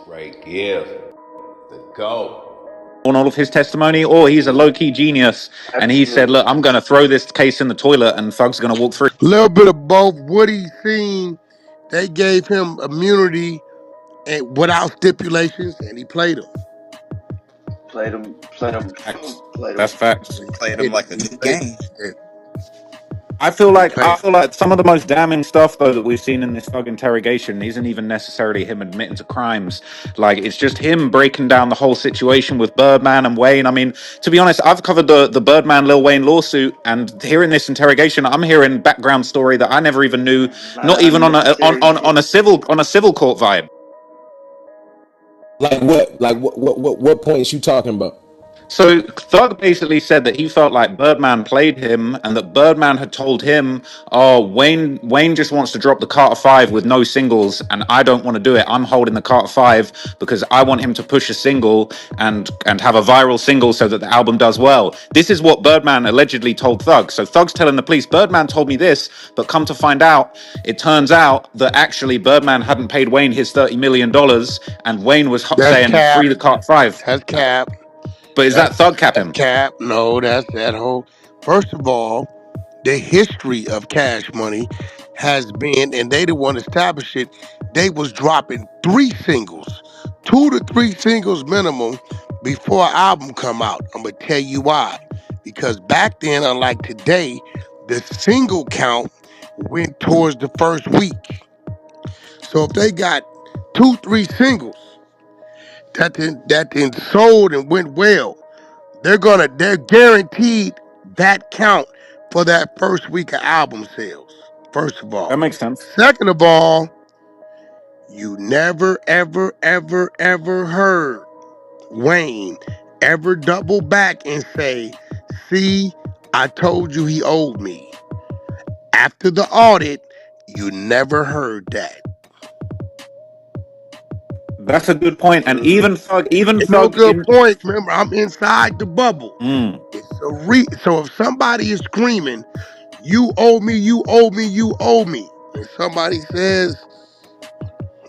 Great gift. The GOAT. On all of his testimony, or he's a low-key genius and he said, look, I'm going to throw this case in the toilet and Thug's going to walk through. A little bit of both. What he seen, they gave him immunity and without stipulations, and he played them. Played him. That's facts. Played him like a good game. I feel like some of the most damning stuff though that we've seen in this Thug interrogation isn't even necessarily him admitting to crimes. Like, it's just him breaking down the whole situation with Birdman and Wayne. I mean, to be honest, I've covered the Birdman Lil Wayne lawsuit, and hearing this interrogation, I'm hearing background story that I never even knew, not even on a civil court vibe. Like what? Like what points you talking about? So Thug basically said that he felt like Birdman played him, and that Birdman had told him, "Oh, Wayne just wants to drop the Carter 5 with no singles, and I don't want to do it. I'm holding the Carter 5 because I want him to push a single and have a viral single so that the album does well." This is what Birdman allegedly told Thug. So Thug's telling the police, "Birdman told me this," but come to find out, it turns out that actually Birdman hadn't paid Wayne his $30 million, and Wayne was saying, cap. "Free the Carter 5." That's cap. But is that Thug capping? Cap? No, that's that whole. First of all, the history of Cash Money has been, and they the one established it. They was dropping 3 singles, 2 to 3 singles minimum before an album come out. I'm gonna tell you why. Because back then, unlike today, the single count went towards the first week. So if they got 2, 3 singles that then sold and went well, they're guaranteed that count for that first week of album sales. First of all, That makes sense. Second of all, you never, ever, ever, ever heard Wayne ever double back and say, "See, I told you he owed me." After the audit, you never heard that. That's a good point. And even Thug, No good point. Remember, I'm inside the bubble. Mm. So if somebody is screaming, "You owe me, you owe me, you owe me," and somebody says,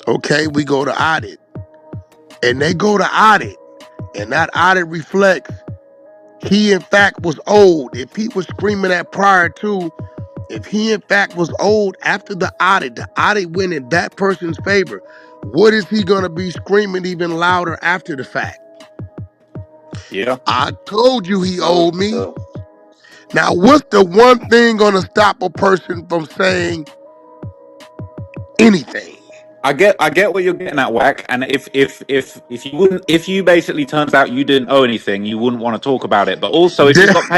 "Okay, we go to audit," and they go to audit, and that audit reflects he in fact was owed. If he was screaming that prior to, if he in fact was owed after the audit went in that person's favor, what is he gonna be screaming even louder after the fact? Yeah. I told you he owed me. Now, what's the one thing gonna stop a person from saying anything? I get what you're getting at, Wack. And if you basically turns out you didn't owe anything, you wouldn't want to talk about it. But also, if you got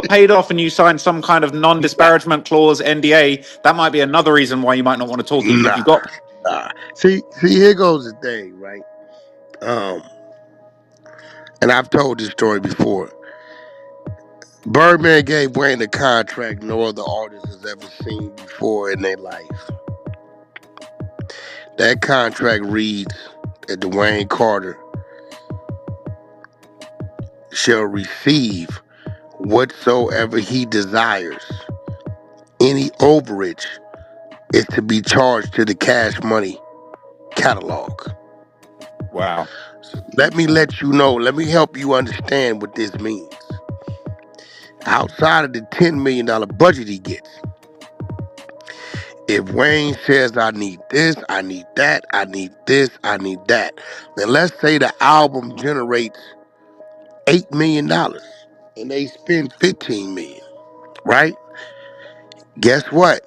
paid off, and you signed some kind of non-disparagement clause NDA, that might be another reason why you might not want to talk. Even if you got. See, here goes the thing, right? And I've told this story before. Birdman gave Wayne a contract no other artist has ever seen before in their life. That contract reads that Dwayne Carter shall receive whatsoever he desires. Any overage is to be charged to the Cash Money catalog. Wow. So let me help you understand what this means. Outside of the $10 million budget he gets, if Wayne says, "I need this, I need that, I need this, I need that," then let's say the album generates $8 million and they spend $15 million, right? Guess what?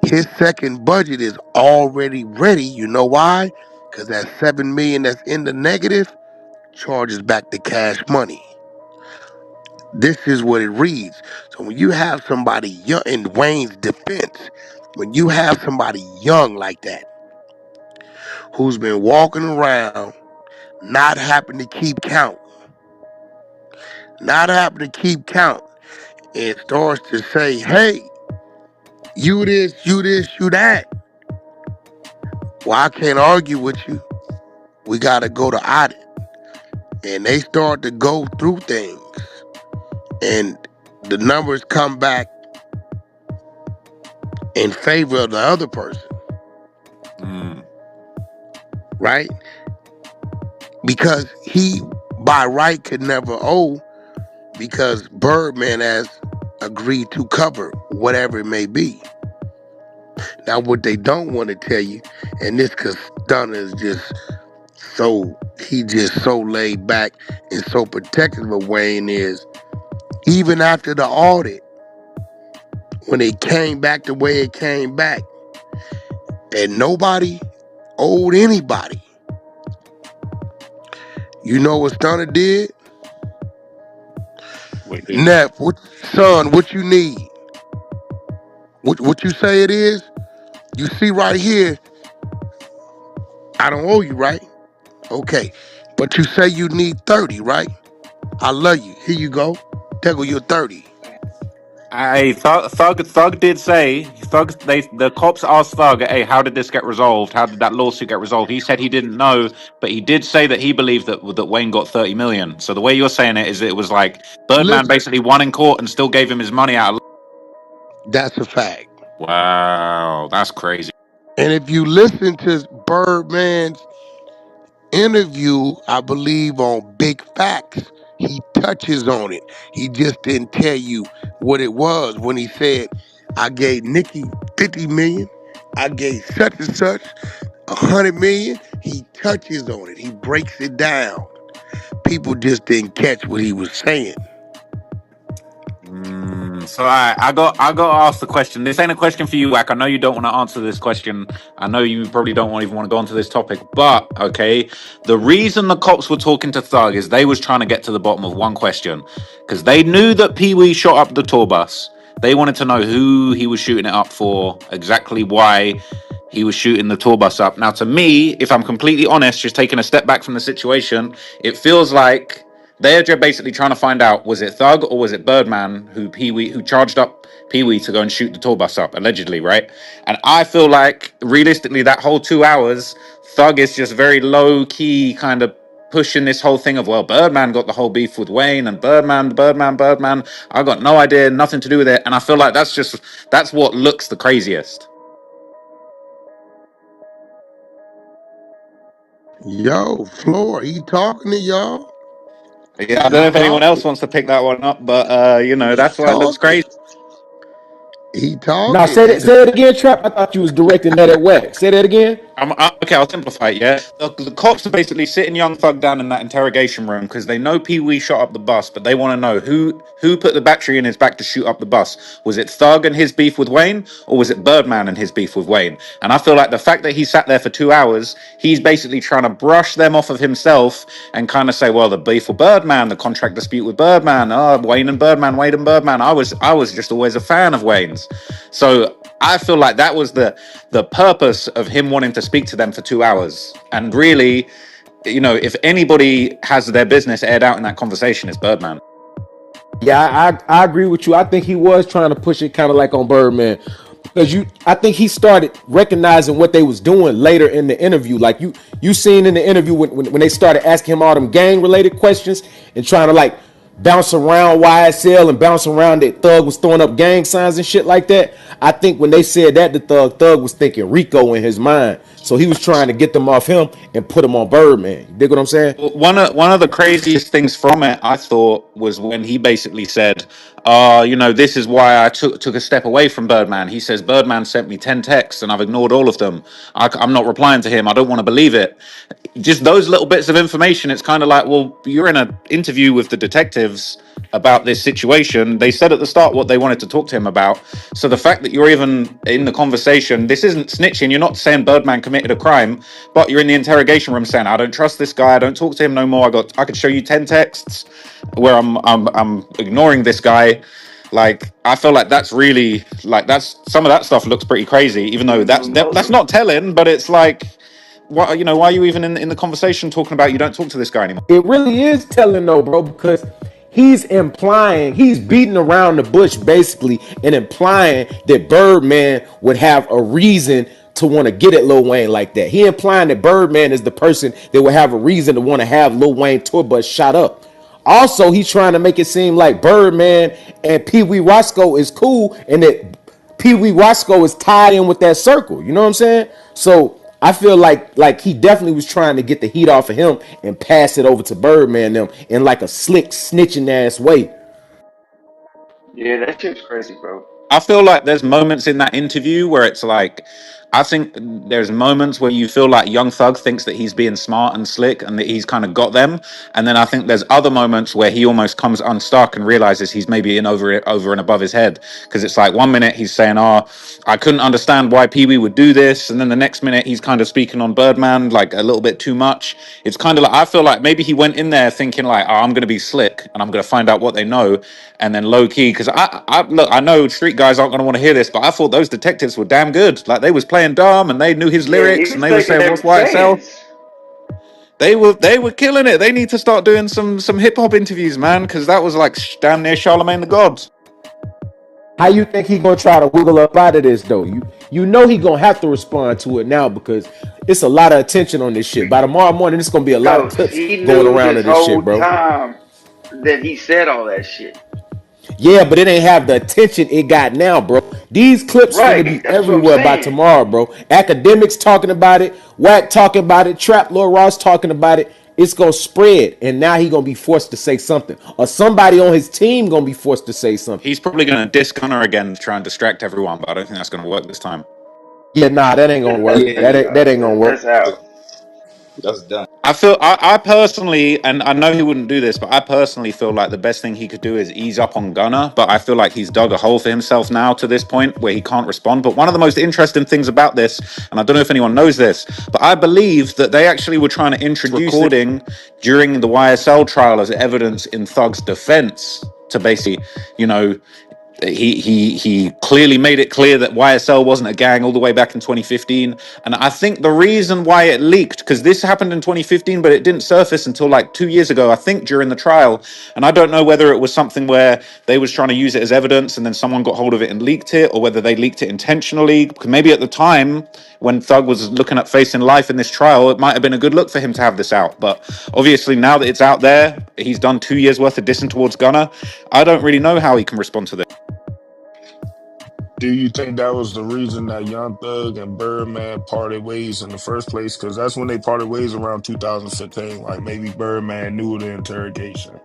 His second budget is already ready. You know why? Because that $7 million that's in the negative charges back to Cash Money. This is what it reads. So when you have somebody young, in Wayne's defense, when you have somebody young like that, who's been walking around not having to keep count, and starts to say, "Hey, you this, you that," well, I can't argue with you. We got to go to audit. And they start to go through things. And the numbers come back in favor of the other person. right? Because he by right could never owe because Birdman has agreed to cover whatever it may be. Now, what they don't want to tell you, and this because Stunner is just so laid back and so protective of Wayne is even after the audit, when it came back the way it came back, and nobody owed anybody. You know what Stunner did? Wait, Neff, what you need? What you say it is? You see right here, I don't owe you, right? Okay. But you say you need 30, right? I love you. Here you go. There go your 30. Thug did say the cops asked Thug, hey, how did this get resolved? How did that lawsuit get resolved? He said he didn't know, but he did say that he believed that Wayne got 30 million. So the way you're saying it is it was like Birdman Listen, basically won in court and still gave him his money out of. that's a fact. Wow, that's crazy. And if you listen to Birdman's interview, I believe on Big Facts, he touches on it. He just didn't tell you what it was when he said, I gave Nikki 50 million, I gave such and such 100 million. He touches on it. He breaks it down. People just didn't catch what he was saying. So I got asked the question. This ain't a question for you, Wack. I know you don't want to answer this question. I know you probably don't even want to go onto this topic. But okay, the reason the cops were talking to Thug is they was trying to get to the bottom of one question because they knew that Pee Wee shot up the tour bus. They wanted to know who he was shooting it up for, exactly why he was shooting the tour bus up. Now, to me, if I'm completely honest, just taking a step back from the situation, it feels like they're just basically trying to find out, was it Thug or was it Birdman who charged up Pee Wee to go and shoot the tour bus up, allegedly, right? And I feel like realistically that whole 2 hours, Thug is just very low key kind of pushing this whole thing of, well, Birdman got the whole beef with Wayne and Birdman. I got no idea, nothing to do with it. And I feel like that's what looks the craziest. Yo, Floor, he talking to y'all? Yeah, I don't He know if anyone else talking. wants to pick that one up, but He that's why it looks talking. crazy. He Now talking. say that. And Say it again, Trap. I thought you was directing that at Wack. Say that again. Okay, I'll simplify it. Yeah, the cops are basically sitting Young Thug down in that interrogation room because they know Pee Wee shot up the bus, but they want to know who put the battery in his back to shoot up the bus. Was it Thug and his beef with Wayne, or was it Birdman and his beef with Wayne? And I feel like the fact that he sat there for 2 hours, he's basically trying to brush them off of himself and kind of say, well, the beef with Birdman, the contract dispute with Birdman, Wayne and Birdman, Wade and Birdman. I was just always a fan of Wayne's, so I feel like that was the purpose of him wanting to speak to them for 2 hours. And really, if anybody has their business aired out in that conversation, it's Birdman. Yeah, I agree with you. I think he was trying to push it kind of like on Birdman. Because I think he started recognizing what they was doing later in the interview. Like you seen in the interview when they started asking him all them gang related questions and trying to like bounce around YSL and bounce around that Thug was throwing up gang signs and shit like that. I think when they said that to Thug was thinking Rico in his mind. So he was trying to get them off him and put them on Birdman. You dig what I'm saying? One of the craziest things from it, I thought, was when he basically said, this is why I took a step away from Birdman. He says, Birdman sent me 10 texts and I've ignored all of them. I'm not replying to him. I don't want to believe it. Just those little bits of information, it's kind of like, well, you're in an interview with the detectives about this situation. They said at the start what they wanted to talk to him about. So the fact that you're even in the conversation, this isn't snitching. You're not saying Birdman committed a crime, but you're in the interrogation room saying, I don't trust this guy. I don't talk to him no more. I could show you 10 texts where I'm ignoring this guy. Like, I feel like that's really that's some of that stuff looks pretty crazy, even though that's not telling, but it's like, why are you even in the conversation talking about you don't talk to this guy anymore? It really is telling though, bro, because he's beating around the bush basically and implying that Birdman would have a reason to want to get at Lil Wayne like that. He implying that Birdman is the person that would have a reason to want to have Lil Wayne tour bus shot up. Also, he's trying to make it seem like Birdman and Pee Wee Roscoe is cool and that Pee Wee Roscoe is tied in with that circle. You know what I'm saying? So I feel like he definitely was trying to get the heat off of him and pass it over to Birdman them in like a slick snitching ass way. Yeah, that shit's crazy, bro. I feel like there's moments in that interview where it's like, I think there's moments where you feel like Young Thug thinks that he's being smart and slick and that he's kind of got them, and then I think there's other moments where he almost comes unstuck and realizes he's maybe in over and above his head, because it's like 1 minute he's saying, "Oh, I couldn't understand why Pee Wee would do this," and then the next minute he's kind of speaking on Birdman like a little bit too much. It's kind of like I feel like maybe he went in there thinking like, "Oh, I'm going to be slick and I'm going to find out what they know," and then low key, because I look, I know street guys aren't going to want to hear this, but I thought those detectives were damn good. Like they was playing dumb and they knew his Yeah, he lyrics and was they were taking saying, them "What's YSL?" sayings. They were killing it. They need to start doing some hip hop interviews, man, because that was like damn near Charlemagne the God. How you think he gonna try to wiggle up out of this though? You know he gonna have to respond to it now because it's a lot of attention on this shit. By tomorrow morning, it's gonna be a lot of Because clips he going knew around this of this shit, whole bro. time that he said all that shit. Yeah, but it ain't have the attention it got now, bro. These clips finna Right, be that's what I'm everywhere by saying. tomorrow, bro. Academics talking about it, Wack talking about it, Trap Lord Ross talking about it. It's gonna spread, and now he gonna be forced to say something, or somebody on his team gonna be forced to say something. He's probably going to diss Gunner again to try and distract everyone, but I don't think that's going to work this time. Yeah, nah, that ain't gonna work. Yeah, That ain't gonna work. That's out. that's done. I personally, and I know he wouldn't do this, but I personally feel like the best thing he could do is ease up on Gunner. But I feel like he's dug a hole for himself now to this point where he can't respond. But one of the most interesting things about this, and I don't know if anyone knows this, but I believe that they actually were trying to introduce recording during the YSL trial as evidence in Thug's defense to basically, you know, he clearly made it clear that YSL wasn't a gang all the way back in 2015, and I think the reason why it leaked, because this happened in 2015 but it didn't surface until like 2 years ago, I think, during the trial, and I don't know whether it was something where they was trying to use it as evidence and then someone got hold of it and leaked it, or whether they leaked it intentionally, because maybe at the time when Thug was looking at facing life in this trial, it might have been a good look for him to have this out. But obviously now that it's out there, he's done 2 years worth of dissing towards Gunner. I don't really know how he can respond to this. Do you think that was the reason that Young Thug and Birdman parted ways in the first place? Because that's when they parted ways around 2015. Like maybe Birdman knew the interrogation,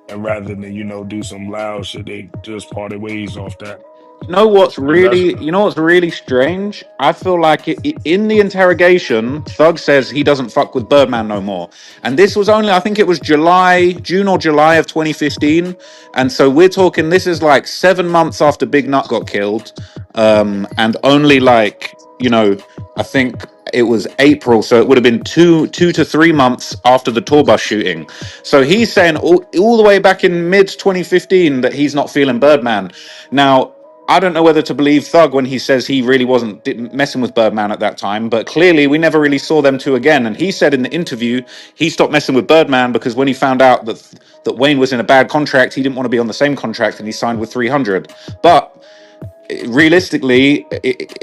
and rather than do some loud shit, they just parted ways off that. Because that's You know what's really strange? I feel like in the interrogation, Thug says he doesn't fuck with Birdman no more. And this was only, I think it was June or July of 2015. And so we're talking, this is like 7 months after Big Nut got killed. And only like, I think it was April, so it would have been 2 to 3 months after the tour bus shooting. So he's saying all the way back in mid 2015 that he's not feeling Birdman. Now, I don't know whether to believe Thug when he says he really wasn't messing with Birdman at that time, but clearly we never really saw them two again. And he said in the interview he stopped messing with Birdman because when he found out that Wayne was in a bad contract, he didn't want to be on the same contract and he signed with 300. But realistically,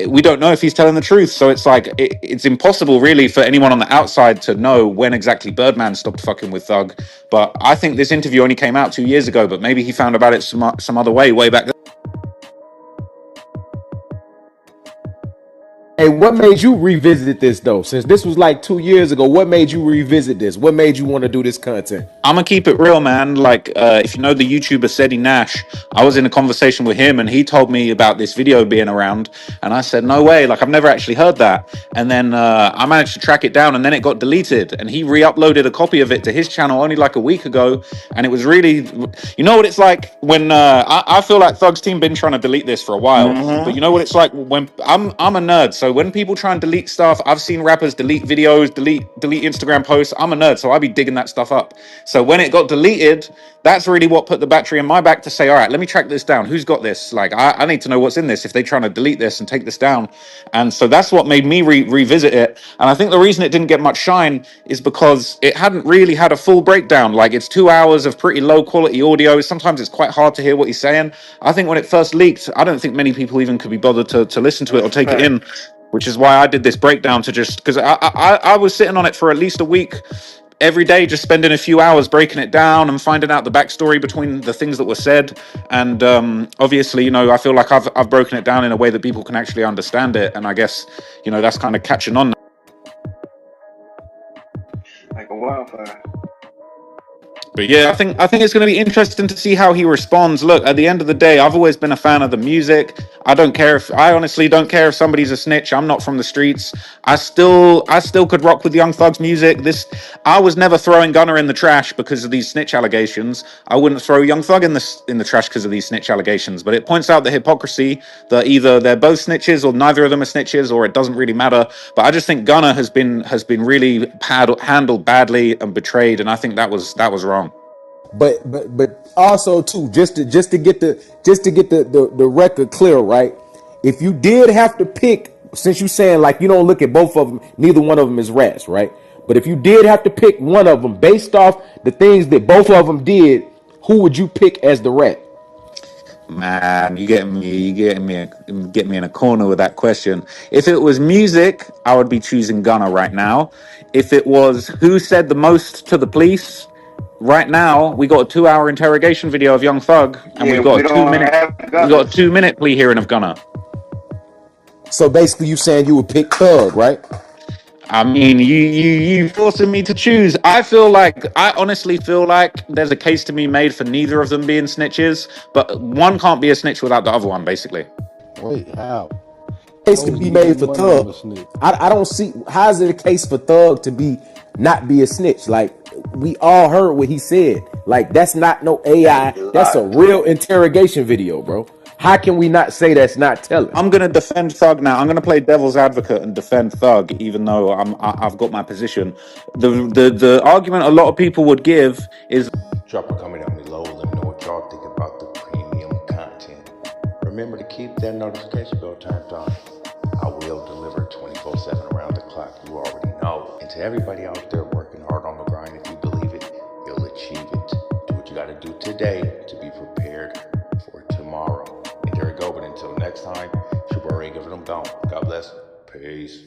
we don't know if he's telling the truth. So it's like it's impossible really for anyone on the outside to know when exactly Birdman stopped fucking with Thug. But I think this interview only came out 2 years ago, but maybe he found about it some other way back then. Hey, what made you revisit this though? Since this was like 2 years ago, what made you revisit this? What made you want to do this content? I'm gonna keep it real, man. Like, if you know the YouTuber Seti Nash, I was in a conversation with him, and he told me about this video being around, and I said, "No way! Like, I've never actually heard that." And then I managed to track it down, and then it got deleted, and he re-uploaded a copy of it to his channel only like a week ago, and it was really, you know what it's like when I feel like Thug's team been trying to delete this for a while, but you know what it's like when I'm a nerd, so when people try and delete stuff, I've seen rappers delete videos, delete Instagram posts. I'm a nerd, so I be digging that stuff up. So when it got deleted, that's really what put the battery in my back to say, all right, let me track this down. Who's got this? Like, I need to know what's in this if they're trying to delete this and take this down. And so that's what made me revisit it. And I think the reason it didn't get much shine is because it hadn't really had a full breakdown. Like, it's 2 hours of pretty low quality audio. Sometimes it's quite hard to hear what he's saying. I think when it first leaked, I don't think many people even could be bothered to listen to it or take it in, which is why I did this breakdown to just, because I was sitting on it for at least a week every day, just spending a few hours breaking it down and finding out the backstory between the things that were said. And obviously, I feel like I've broken it down in a way that people can actually understand it. And I guess, that's kind of catching on. like a wildfire. But yeah, I think it's going to be interesting to see how he responds. Look, at the end of the day, I've always been a fan of the music. I honestly don't care if somebody's a snitch. I'm not from the streets. I still could rock with Young Thug's music. I was never throwing Gunna in the trash because of these snitch allegations. I wouldn't throw Young Thug in the trash because of these snitch allegations. But it points out the hypocrisy that either they're both snitches or neither of them are snitches, or it doesn't really matter. But I just think Gunna has been really handled badly and betrayed, and I think that was wrong. But also too, just to get the record clear, right? If you did have to pick, since you saying like you don't look at both of them, neither one of them is rats, right? But if you did have to pick one of them based off the things that both of them did, who would you pick as the rat? Man, get me in a corner with that question. If it was music, I would be choosing Gunna right now. If it was who said the most to the police, right now we got a 2 hour interrogation video of Young Thug, and Yeah, we don't have we got a gunners. 2 minute plea hearing of Gunna. So basically, you saying you would pick Thug, right? I mean, you forcing me to choose. I honestly feel like there's a case to be made for neither of them being snitches, but one can't be a snitch without the other one, basically. Wait, how? Case How to is be neither made for one of them Thug. a snitch? I don't see how is it a case for Thug to be not be a snitch. Like we all heard what he said. Like that's not no Hey, AI. he That's a lied. real interrogation video, bro. How can we not say that's not telling? I'm going to defend Thug now. I'm going to play devil's advocate and defend Thug, even though I've got my position. The argument a lot of people would give is Drop a comment on below. Let me know what y'all think about the premium content. Remember to keep that notification bell turned on. I will deliver 24/7 around the clock. You already know. And to everybody out there working hard on the grind, if you believe it, you'll achieve it. Do what you got to do today to be prepared for tomorrow. And there we go. But until next time, it's your boy Ray, giving them gone. God bless. Peace.